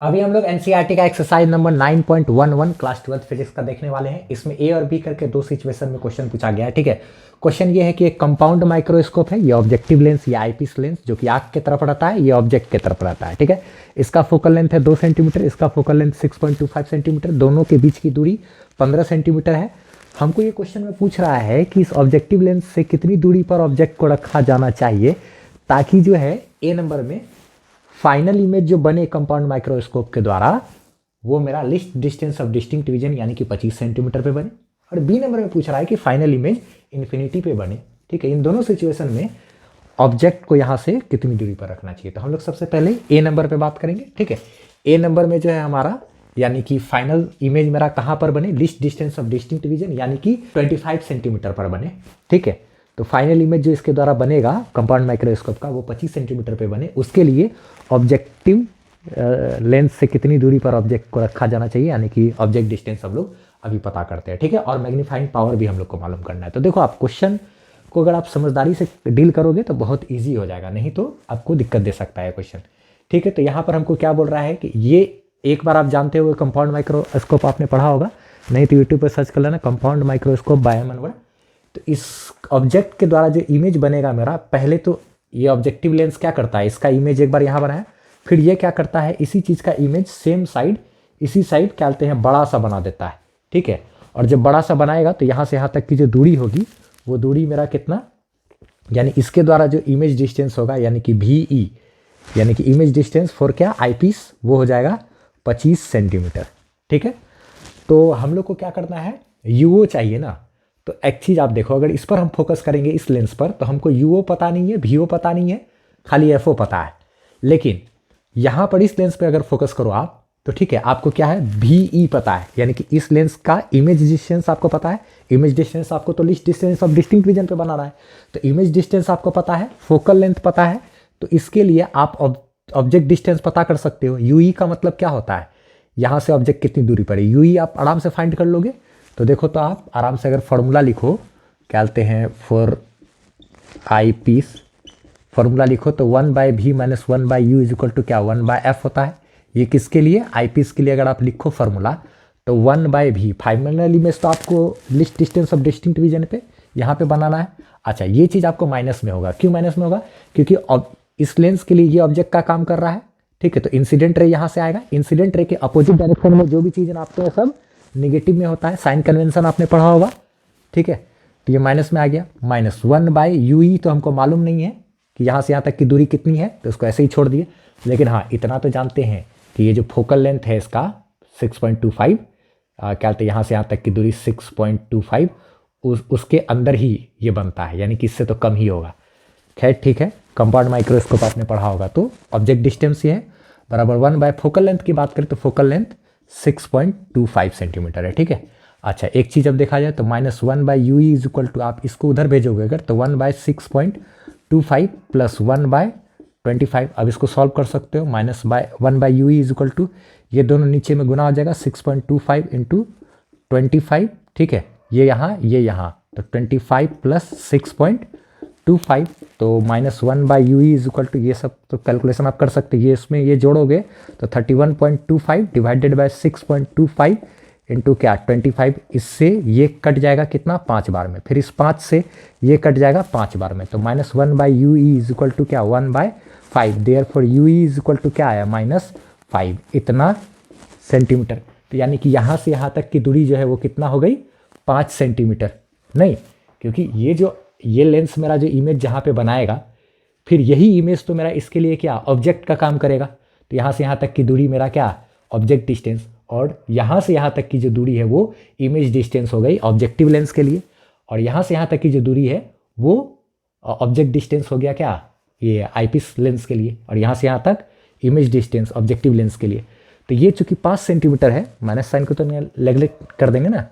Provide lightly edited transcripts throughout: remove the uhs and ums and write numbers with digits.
अभी हम लोग एनसीईआरटी का एक्सरसाइज नंबर 9.11 क्लास 12 फिजिक्स का देखने वाले हैं। इसमें ए और बी करके दो सिचुएशन में क्वेश्चन पूछा गया है। ठीक है, क्वेश्चन ये है कि एक कंपाउंड माइक्रोस्कोप है, ये ऑब्जेक्टिव लेंस या आईपीस लेंस जो कि आंख की तरफ रहता है, ये ऑब्जेक्ट की तरफ रहता है। ठीक है, इसका फोकल लेंथ है 2 सेंटीमीटर, इसका फोकल लेंथ 6.25 सेंटीमीटर, दोनों के बीच की दूरी 15 सेंटीमीटर है। हमको ये क्वेश्चन में पूछ रहा है कि इस ऑब्जेक्टिव लेंस से कितनी दूरी पर ऑब्जेक्ट को रखा जाना चाहिए ताकि जो है ए नंबर में फाइनल इमेज जो बने कंपाउंड माइक्रोस्कोप के द्वारा वो मेरा list distance of distinct vision यानी कि 25 सेंटीमीटर पे बने, और बी नंबर में पूछ रहा है कि फाइनल इमेज इन्फिनिटी पे बने। ठीक है, इन दोनों सिचुएशन में ऑब्जेक्ट को यहाँ से कितनी दूरी पर रखना चाहिए। तो हम लोग सबसे पहले ए नंबर पे बात करेंगे। ठीक है, ए नंबर में जो है हमारा यानी कि फाइनल इमेज मेरा कहाँ पर बने, list distance of distinct vision यानी कि 25 सेंटीमीटर पर बने। ठीक है, तो फाइनल इमेज जो इसके द्वारा बनेगा कंपाउंड माइक्रोस्कोप का वो 25 सेंटीमीटर पे बने, उसके लिए ऑब्जेक्टिव लेंस से कितनी दूरी पर ऑब्जेक्ट को रखा जाना चाहिए यानी कि ऑब्जेक्ट डिस्टेंस हम लोग अभी पता करते हैं। ठीक है, और मैग्नीफाइंग पावर भी हम लोग को मालूम करना है। तो देखो, आप क्वेश्चन को अगर आप समझदारी से डील करोगे तो बहुत ईजी हो जाएगा, नहीं तो आपको दिक्कत दे सकता है क्वेश्चन। ठीक है, तो यहाँ पर हमको क्या बोल रहा है कि ये एक बार आप जानते हो कंपाउंड माइक्रोस्कोप आपने पढ़ा होगा, नहीं तो यूट्यूब पर सर्च कर लेना कंपाउंड माइक्रोस्कोप बाय एमनवर्ड। तो इस ऑब्जेक्ट के द्वारा जो इमेज बनेगा मेरा, पहले तो ये ऑब्जेक्टिव लेंस क्या करता है, इसका इमेज एक बार यहाँ बनाया, फिर ये क्या करता है इसी चीज़ का इमेज सेम साइड इसी साइड क्या कहते हैं बड़ा सा बना देता है। ठीक है, और जब बड़ा सा बनाएगा तो यहाँ से यहाँ तक की जो दूरी होगी वो दूरी मेरा कितना, यानी इसके द्वारा जो इमेज डिस्टेंस होगा यानी कि VE यानी कि इमेज डिस्टेंस फॉर क्या आईपीस, वो हो जाएगा 25 सेंटीमीटर। ठीक है, तो हम लोग को क्या करना है, यूओ चाहिए ना। तो एक चीज़ आप देखो, अगर इस पर हम फोकस करेंगे इस लेंस पर, तो हमको यूओ पता नहीं है, VO पता नहीं है, खाली FO पता है। लेकिन यहाँ पर इस लेंस पे अगर फोकस करो आप, तो ठीक है, आपको क्या है VE पता है, यानी कि इस लेंस का इमेज डिस्टेंस आपको पता है। इमेज डिस्टेंस आपको तो list distance of distinct vision पे बनाना है, तो इमेज डिस्टेंस आपको पता है, फोकल लेंथ पता है, तो इसके लिए आप ऑब्जेक्ट डिस्टेंस पता कर सकते हो। UE का मतलब क्या होता है, यहाँ से ऑब्जेक्ट कितनी दूरी पर है, UE आप आराम से फाइंड कर लोगे। तो देखो, तो आप आराम से अगर फॉर्मूला लिखो, क्या कहते हैं फॉर आई पीस, फॉर्मूला लिखो तो 1/v minus 1/u is equal to क्या 1/f होता है। ये किसके लिए, आई पीस के लिए अगर आप लिखो फॉर्मूला तो 1/v फाइनल इमेज तो आपको list distance of distinct vision पे यहाँ पे बनाना है। अच्छा, ये चीज़ आपको माइनस में होगा, क्यों माइनस में होगा, क्योंकि इस लेंस के लिए ये ऑब्जेक्ट का काम कर रहा है। ठीक है, तो इंसिडेंट रे यहाँ से आएगा, इंसिडेंट रे के अपोजिट डायरेक्शन में जो भी चीज़ नापते हैं सब निगेटिव में होता है, साइन कन्वेंशन आपने पढ़ा होगा। ठीक है, तो ये माइनस में आ गया, -1/UE तो हमको मालूम नहीं है कि यहाँ से यहाँ तक की दूरी कितनी है, तो उसको ऐसे ही छोड़ दिए। लेकिन हाँ, इतना तो जानते हैं कि ये जो फोकल लेंथ है इसका 6.25, क्या कहते हैं यहाँ से यहाँ तक की दूरी 6.25, उसके अंदर ही ये बनता है, यानी कि इससे तो कम ही होगा। खैर ठीक है, कंपाउंड माइक्रोस्कोप आपने पढ़ा होगा, तो ऑब्जेक्ट डिस्टेंस ये है बराबर 1 फोकल लेंथ की बात करें तो फोकल लेंथ 6.25 सेंटीमीटर है। ठीक है, अच्छा एक चीज़ अब देखा जाए तो -1/UE इज इक्वल टू, आप इसको उधर भेजोगे अगर तो 1/6.25 प्लस 1/25, अब इसको सॉल्व कर सकते हो। -1/UE इज इक्वल टू, ये दोनों नीचे में गुना हो जाएगा 6.25 इंटू 25। ठीक है, ये यहाँ तो 25 प्लस 6.25, तो -1/UE इज इक्वल टू, ये सब तो कैलकुलेशन आप कर सकते हैं, ये इसमें ये जोड़ोगे तो 31.25 डिवाइडेड बाय 6.25 इंटू क्या 25, इससे ये कट जाएगा कितना 5 बार में, फिर इस 5 से ये कट जाएगा 5 बार में, तो -1/UE इज इक्वल टू क्या 1/5, therefore UE is equal to क्या आया -5, इतना सेंटीमीटर। तो यानी कि यहाँ से यहाँ तक की दूरी जो है वो कितना हो गई 5 सेंटीमीटर। नहीं, क्योंकि ये लेंस मेरा जो इमेज जहाँ पे बनाएगा, फिर यही इमेज तो मेरा इसके लिए क्या ऑब्जेक्ट का काम करेगा। तो यहाँ से यहाँ तक की दूरी मेरा क्या ऑब्जेक्ट डिस्टेंस, और यहाँ से यहाँ तक की जो दूरी है वो इमेज डिस्टेंस हो गई ऑब्जेक्टिव लेंस के लिए, और यहाँ से यहाँ तक की जो दूरी है वो ऑब्जेक्ट डिस्टेंस हो गया क्या ये आईपीस लेंस के लिए, और यहाँ से यहाँ तक इमेज डिस्टेंस ऑब्जेक्टिव लेंस के लिए। तो ये चूंकि 5 सेंटीमीटर है, माइनस साइन को तो नेगलेक्ट कर देंगे ना,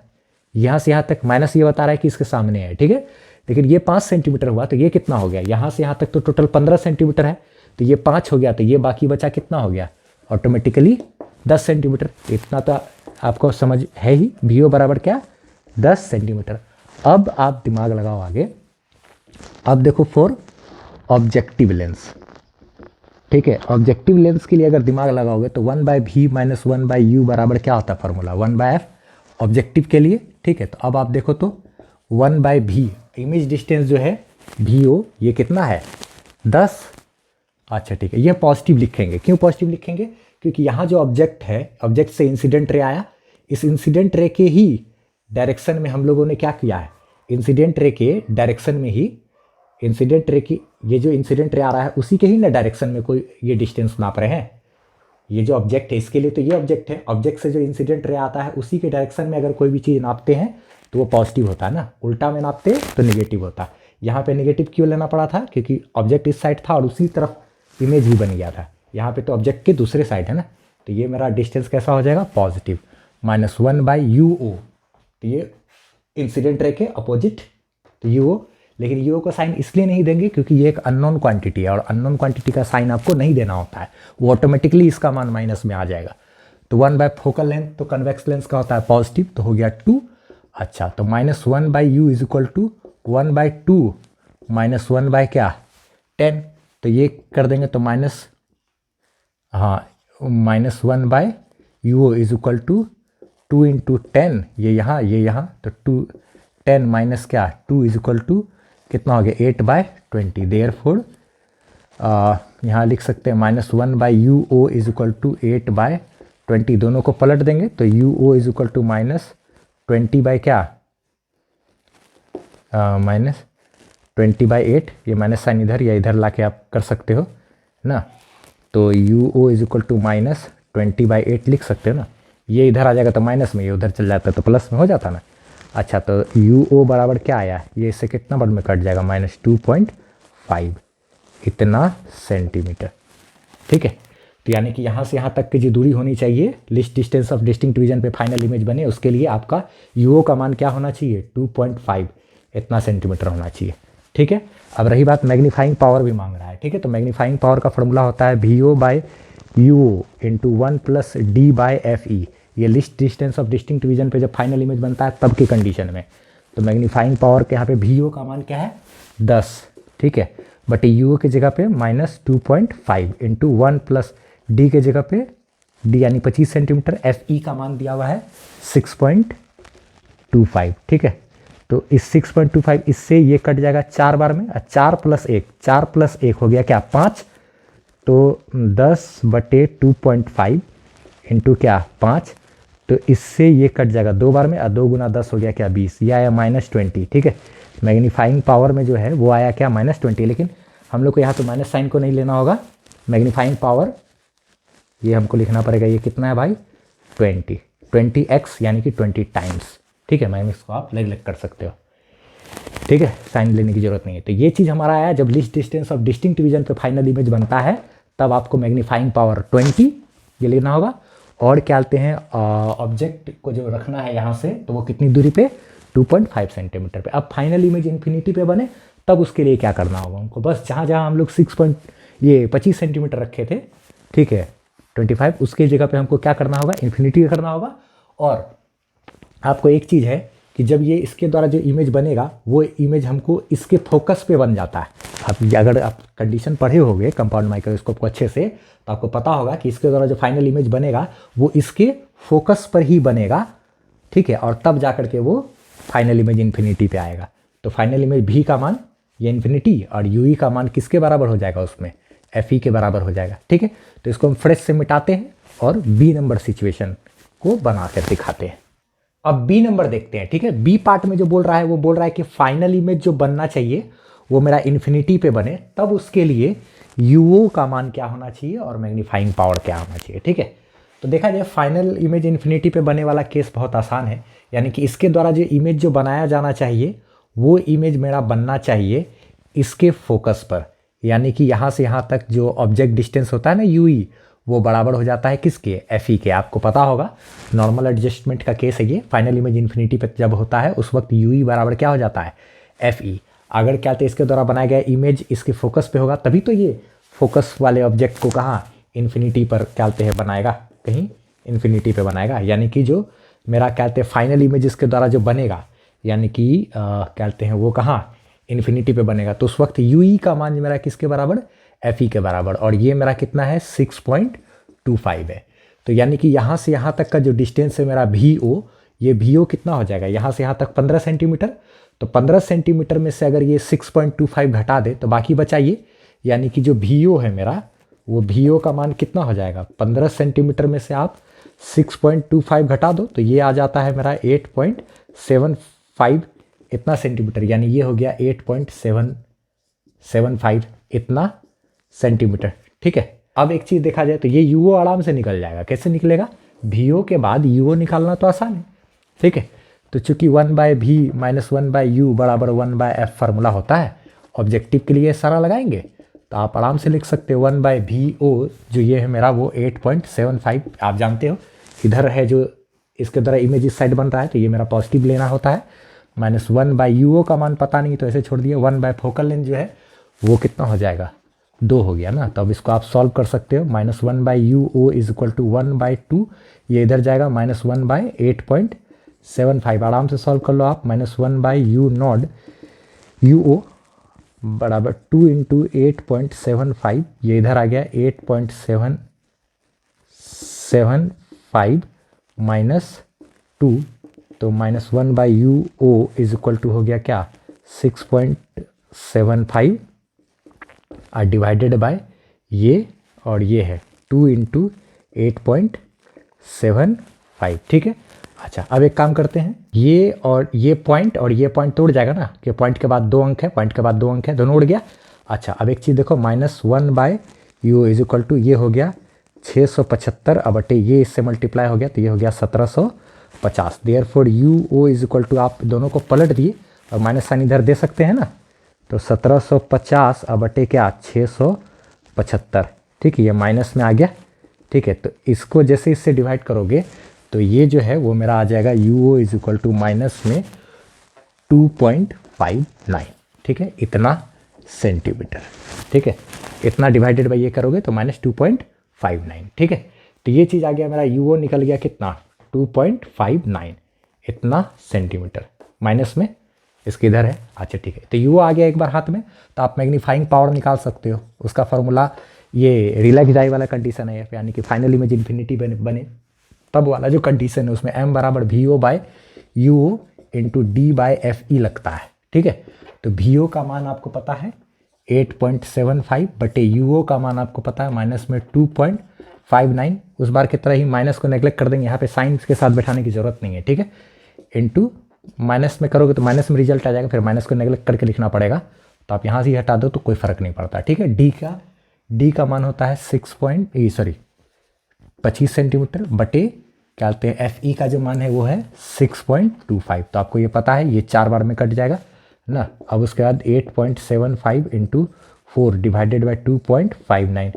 यहाँ से यहाँ तक माइनस ये बता रहा है कि इसके सामने है। ठीक है, लेकिन ये 5 सेंटीमीटर हुआ तो ये कितना हो गया, यहाँ से यहाँ तक तो टोटल 15 सेंटीमीटर है, तो ये 5 हो गया, तो ये बाकी बचा कितना हो गया ऑटोमेटिकली 10 सेंटीमीटर। इतना तो आपको समझ है ही, VO बराबर क्या 10 सेंटीमीटर। अब आप दिमाग लगाओ आगे, अब देखो फॉर ऑब्जेक्टिव लेंस, ठीक है। ऑब्जेक्टिव लेंस के लिए अगर दिमाग लगाओगे तो 1/v माइनस 1/u बराबर क्या होता है फॉर्मूला, 1/f ऑब्जेक्टिव के लिए। ठीक है, तो अब आप देखो तो 1/v इमेज डिस्टेंस जो है vo ये कितना है 10। अच्छा ठीक है, ये पॉजिटिव लिखेंगे। क्यों पॉजिटिव लिखेंगे, क्योंकि यहाँ जो ऑब्जेक्ट है, ऑब्जेक्ट से इंसिडेंट रे आया, इस इंसिडेंट रे के ही डायरेक्शन में हम लोगों ने क्या किया है, इंसिडेंट रे के डायरेक्शन में ही, इंसिडेंट रे की ये जो इंसिडेंट रे आ रहा है उसी के ही ना डायरेक्शन में कोई ये डिस्टेंस नाप रहे हैं। ये जो ऑब्जेक्ट है इसके लिए तो ये ऑब्जेक्ट है, ऑब्जेक्ट से जो इंसिडेंट रे आता है उसी के डायरेक्शन में अगर कोई भी चीज़ नापते हैं तो वो पॉजिटिव होता है ना, उल्टा में नापते तो निगेटिव होता है। यहाँ पे निगेटिव क्यों लेना पड़ा था, क्योंकि ऑब्जेक्ट इस साइड था और उसी तरफ इमेज भी बन गया था। यहाँ पे तो ऑब्जेक्ट के दूसरे साइड है ना, तो ये मेरा डिस्टेंस कैसा हो जाएगा पॉजिटिव, -1/UO। तो ये इंसिडेंट रे के अपोजिट तो UO, लेकिन UO का साइन इसलिए नहीं देंगे क्योंकि ये एक अननोन क्वांटिटी है और अननोन क्वांटिटी का साइन आपको नहीं देना होता है, वो ऑटोमेटिकली इसका मान माइनस में आ जाएगा। तो 1/फोकल लेंथ तो कन्वेक्स लेंस का होता है पॉजिटिव, तो हो गया 2। अच्छा, तो -1/u is equal to 1/2 minus 1 क्या 10। तो ये कर देंगे तो -1/UO इज इक्वल टू 2 × 10, ये यहाँ तो 10 माइनस क्या 2 इज इक्वल टू कितना हो गया 8/20। देयरफॉर यहाँ लिख सकते हैं -1/UO इज इक्वल टू 8/20। दोनों को पलट देंगे तो UO इज इक्वल टू -20 क्या -20/8। ये माइनस साइन इधर या इधर ला के आप कर सकते हो ना, तो UO इज इक्वल टू -20/8 लिख सकते हो ना। ये इधर आ जाएगा तो माइनस में, ये उधर चल जाता है तो प्लस में हो जाता ना। अच्छा, तो UO बराबर क्या आया, ये इससे कितना बड़ में कट जाएगा -2.5 इतना सेंटीमीटर। ठीक है, तो यानी कि यहाँ से यहाँ तक की जो दूरी होनी चाहिए least distance of distinct region पे फाइनल इमेज बने, उसके लिए आपका UO का मान क्या होना चाहिए 2.5 इतना सेंटीमीटर होना चाहिए। ठीक है, अब रही बात मैग्नीफाइंग पावर भी मांग रहा है। ठीक है, तो मैग्नीफाइंग पावर का फॉर्मूला होता है VO/UO × 1 + D/FE। ये least distance of distinct region पे जब फाइनल इमेज बनता है तब की कंडीशन में। तो मैग्नीफाइंग पावर के यहाँ पे VO का मान क्या है 10। ठीक है, बट UO की जगह पे -2.5 × 1 + D के जगह पे D यानी 25 सेंटीमीटर, FE का मान दिया हुआ है 6.25। ठीक है, तो इस 6.25 इससे ये कट जाएगा 4 बार में, 4 + 1 हो गया क्या 5, तो 10/2.5 इंटू क्या 5, तो इससे ये कट जाएगा 2 बार में, 2 × 10 हो गया क्या 20, ये आया -20। ठीक है, मैग्नीफाइंग पावर में जो है वो आया क्या -20, लेकिन हम लोग को यहाँ तो माइनस साइन को नहीं लेना होगा। मैग्नीफाइंग पावर ये हमको लिखना पड़ेगा, ये कितना है भाई 20x यानी कि 20 टाइम्स। ठीक है, माइनस को आप अलग कर सकते हो। ठीक है, साइन लेने की जरूरत नहीं है। तो ये चीज़ हमारा आया जब least distance of distinct region पे फाइनल इमेज बनता है, तब आपको मैग्नीफाइंग पावर 20 ये लेना होगा। और क्या कहते हैं ऑब्जेक्ट को जो रखना है यहाँ से, तो वो कितनी दूरी पे 2.5 सेंटीमीटर पे। अब फाइनल इमेज इन्फिनिटी पे बने तब उसके लिए क्या करना होगा हमको, बस जहाँ जहाँ हम लोग 25 सेंटीमीटर रखे थे, ठीक है 25, उसके जगह पे हमको क्या करना होगा इन्फिनिटी करना होगा। और आपको एक चीज़ है कि जब ये इसके द्वारा जो इमेज बनेगा वो इमेज हमको इसके फोकस पे बन जाता है। अब अगर आप कंडीशन पढ़े होंगे कंपाउंड माइक्रोस्कोप को अच्छे से, तो आपको पता होगा कि इसके द्वारा जो फाइनल इमेज बनेगा वो इसके फोकस पर ही बनेगा। ठीक है, और तब जा करके वो फाइनल इमेज इन्फिनिटी पे आएगा। तो फाइनल इमेज भी का मान ये इन्फिनिटी और यूई का मान किसके बराबर हो जाएगा, उसमें FE के बराबर हो जाएगा। ठीक है, तो इसको हम फ्रेश से मिटाते हैं और B नंबर सिचुएशन को बना कर दिखाते हैं। अब B नंबर देखते हैं। ठीक है, B पार्ट में जो बोल रहा है वो बोल रहा है कि फाइनल इमेज जो बनना चाहिए वो मेरा इन्फिनिटी पे बने, तब उसके लिए UO का मान क्या होना चाहिए और मैग्नीफाइंग पावर क्या होना चाहिए। ठीक है, तो देखा जाए फाइनल इमेज इन्फिनिटी पे बनने वाला केस बहुत आसान है, यानी कि इसके द्वारा जो इमेज जो बनाया जाना चाहिए वो इमेज मेरा बनना चाहिए इसके फोकस पर, यानी कि यहाँ से यहाँ तक जो ऑब्जेक्ट डिस्टेंस होता है ना UE, वो बराबर हो जाता है किसके FE के। आपको पता होगा नॉर्मल एडजस्टमेंट का केस है ये। फाइनल इमेज इन्फिनिटी पे जब होता है उस वक्त UE बराबर क्या हो जाता है FE। अगर क्या इसके द्वारा बनाया गया इमेज इसके फोकस पे होगा तभी तो ये फोकस वाले ऑब्जेक्ट को कहाँ इन्फिनिटी पर क्या बनाएगा, कहीं इन्फिनिटी पे बनाएगा। यानी कि जो मेरा क्या फाइनल इमेज इसके द्वारा जो बनेगा, यानी कि क्या हैं वो कहाँ इन्फिनिटी पे बनेगा, तो उस वक्त UE का मान मेरा किसके बराबर FE के बराबर, और ये मेरा कितना है 6.25 है। तो यानी कि यहाँ से यहाँ तक का जो डिस्टेंस है मेरा VO, ये VO कितना हो जाएगा, यहाँ से यहाँ तक 15 सेंटीमीटर। तो 15 सेंटीमीटर में से अगर ये 6.25 घटा दे तो बाकी बचा ये, यानी कि जो VO है मेरा, वो VO का मान कितना हो जाएगा, 15 सेंटीमीटर में से आप 6.25 घटा दो तो ये आ जाता है मेरा 8.75 इतना सेंटीमीटर, यानी ये हो गया 8.775 इतना सेंटीमीटर। ठीक है, अब एक चीज़ देखा जाए तो ये UO आराम से निकल जाएगा। कैसे निकलेगा, VO के बाद UO निकालना तो आसान है। ठीक है, तो चूंकि 1/v माइनस 1/u बराबर 1/f फार्मूला होता है, ऑब्जेक्टिव के लिए सारा लगाएंगे तो आप आराम से लिख सकते हो 1/VO, जो ये है मेरा वो 8.75। आप जानते हो इधर है जो इसके द्वारा इमेज इस साइड बन रहा है तो ये मेरा पॉजिटिव लेना होता है, माइनस 1/UO का मान पता नहीं तो ऐसे छोड़ दिए, 1/ फोकल लेंथ जो है वो कितना हो जाएगा, 2 हो गया ना। तो अब इसको आप सॉल्व कर सकते हो, minus 1/UO is equal to 1/2, ये इधर जाएगा माइनस 1/8.75, आराम से सॉल्व कर लो आप। माइनस 1/U नॉट UO बराबर 2 इंटू 8.75, ये इधर आ गया 8.775 माइनस 2, तो minus 1/UO is equal to हो गया क्या 6.75 और डिवाइडेड बाय ये, और ये है 2 इंटू 8.75। ठीक है, अच्छा अब एक काम करते हैं, ये और ये पॉइंट तोड़ जाएगा ना, कि पॉइंट के बाद 2 अंक है, पॉइंट के बाद 2 अंक है, दोनों उड़ गया। अच्छा अब एक चीज़ देखो, minus 1/U is equal to ये हो गया 675, अब बटे ये इससे मल्टीप्लाई हो गया तो ये हो गया 1750। Therefore UO is equal to, आप दोनों को पलट दिए और माइनस साइन इधर दे सकते हैं ना, तो 1750 अब बटे क्या 675। ठीक है, ये माइनस में आ गया। ठीक है, तो इसको जैसे इससे डिवाइड करोगे तो ये जो है वो मेरा आ जाएगा UO is equal to minus में 2.59। ठीक है, इतना सेंटीमीटर। ठीक है, इतना डिवाइडेड बाई ये करोगे तो माइनस 2.59। ठीक है, तो ये चीज़ आ गया मेरा, UO निकल गया कितना 2.59 इतना सेंटीमीटर, माइनस में इसके इधर है। अच्छा ठीक है, तो UO आ गया एक बार हाथ में, तो आप मैग्नीफाइंग पावर निकाल सकते हो। उसका फॉर्मूला ये रिलैक्स डाई वाला कंडीशन है, यानी कि फाइनल इमेज इन्फिनिटी बने तब वाला जो कंडीशन है, उसमें M बराबर VO/UO इंटू D/FE लगता है। ठीक है, तो VO का मान आपको पता है 8.75 बटे UO का मान आपको पता है माइनस में 2.59। उस बार की तरह ही माइनस को नेग्लेक्ट कर देंगे, यहाँ पे साइन के साथ बैठाने की जरूरत नहीं है। ठीक है, इंटू माइनस में करोगे तो माइनस में रिजल्ट आ जाएगा, फिर माइनस को नेग्लेक्ट करके लिखना पड़ेगा, तो आप यहाँ से हटा दो तो कोई फर्क नहीं पड़ता। ठीक है, D का मान होता है 25 सेंटीमीटर बटे क्या कहते हैं FE का जो मान है वो है 6.25, तो आपको ये पता है, ये 4 बार में कट जाएगा ना। अब उसके बाद 8.75 इंटू 4 डिवाइडेड बाई 2.59।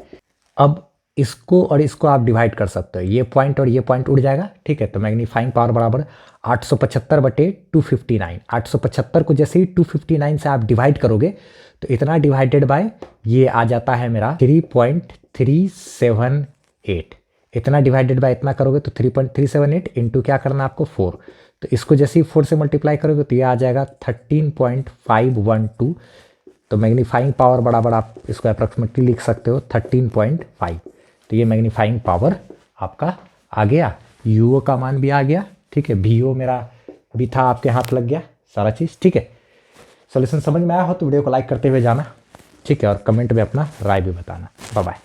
अब इसको और इसको आप डिवाइड कर सकते हो, ये पॉइंट और ये पॉइंट उड़ जाएगा। ठीक है, तो मैग्नीफाइंग पावर बराबर 875 बटे 259। 875 को जैसे ही 259 से आप डिवाइड करोगे तो इतना डिवाइडेड बाय ये आ जाता है मेरा 3.378। इतना डिवाइडेड बाय इतना करोगे तो 3.378 इंटू क्या करना आपको 4, तो इसको जैसे ही 4 से मल्टीप्लाई करोगे तो ये आ जाएगा 13.512। तो मैग्नीफाइंग पावर बराबर आप इसको अप्रॉक्सीमेटली लिख सकते हो 13.5। तो ये मैग्नीफाइंग पावर आपका आ गया, UO का मान भी आ गया। ठीक है, VO मेरा भी था, आपके हाथ लग गया सारा चीज़। ठीक है, सॉल्यूशन समझ में आया हो तो वीडियो को लाइक करते हुए जाना। ठीक है, और कमेंट में अपना राय भी बताना। Bye bye.